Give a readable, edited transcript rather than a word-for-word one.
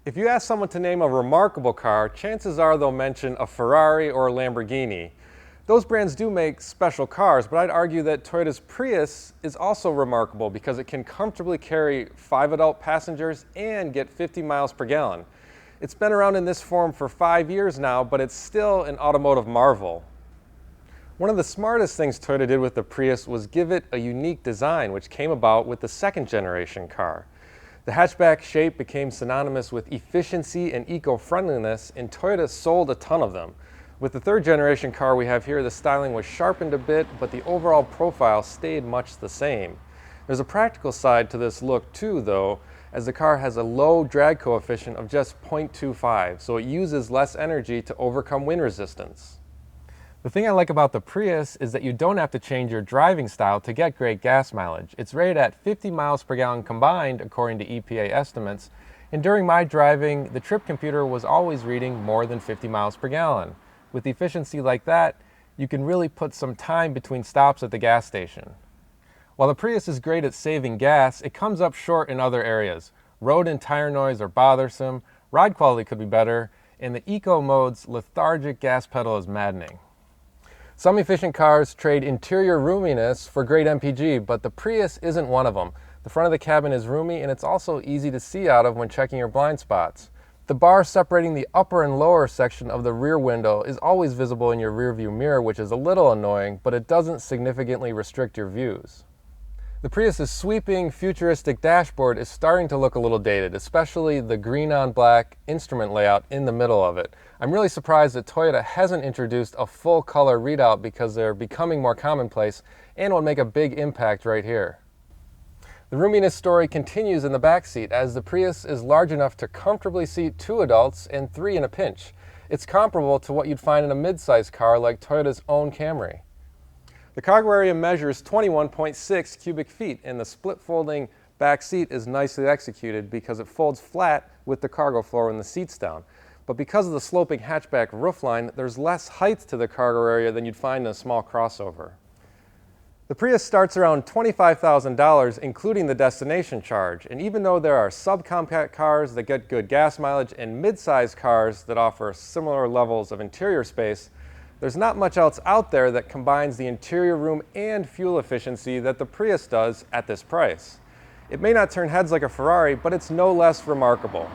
If you ask someone to name a remarkable car, chances are they'll mention a Ferrari or a Lamborghini. Those brands do make special cars, but I'd argue that Toyota's Prius is also remarkable because it can comfortably carry 5 adult passengers and get 50 miles per gallon. It's been around in this form for 5 years now, but it's still an automotive marvel. One of the smartest things Toyota did with the Prius was give it a unique design, which came about with the second generation car. The hatchback shape became synonymous with efficiency and eco-friendliness, and Toyota sold a ton of them. With the third generation car we have here, the styling was sharpened a bit, but the overall profile stayed much the same. There's a practical side to this look too, though, as the car has a low drag coefficient of just 0.25, so it uses less energy to overcome wind resistance. The thing I like about the Prius is that you don't have to change your driving style to get great gas mileage. It's rated at 50 miles per gallon combined, according to EPA estimates, and during my driving, the trip computer was always reading more than 50 miles per gallon. With efficiency like that, you can really put some time between stops at the gas station. While the Prius is great at saving gas, it comes up short in other areas. Road and tire noise are bothersome, ride quality could be better, and the eco mode's lethargic gas pedal is maddening. Some efficient cars trade interior roominess for great MPG, but the Prius isn't one of them. The front of the cabin is roomy, and it's also easy to see out of when checking your blind spots. The bar separating the upper and lower section of the rear window is always visible in your rearview mirror, which is a little annoying, but it doesn't significantly restrict your views. The Prius's sweeping, futuristic dashboard is starting to look a little dated, especially the green-on-black instrument layout in the middle of it. I'm really surprised that Toyota hasn't introduced a full-color readout because they're becoming more commonplace and will make a big impact right here. The roominess story continues in the back seat, as the Prius is large enough to comfortably seat 2 adults and 3 in a pinch. It's comparable to what you'd find in a mid-size car like Toyota's own Camry. The cargo area measures 21.6 cubic feet, and the split-folding back seat is nicely executed because it folds flat with the cargo floor when the seat's down. But because of the sloping hatchback roofline, there's less height to the cargo area than you'd find in a small crossover. The Prius starts around $25,000, including the destination charge, and even though there are subcompact cars that get good gas mileage and mid-size cars that offer similar levels of interior space, there's not much else out there that combines the interior room and fuel efficiency that the Prius does at this price. It may not turn heads like a Ferrari, but it's no less remarkable.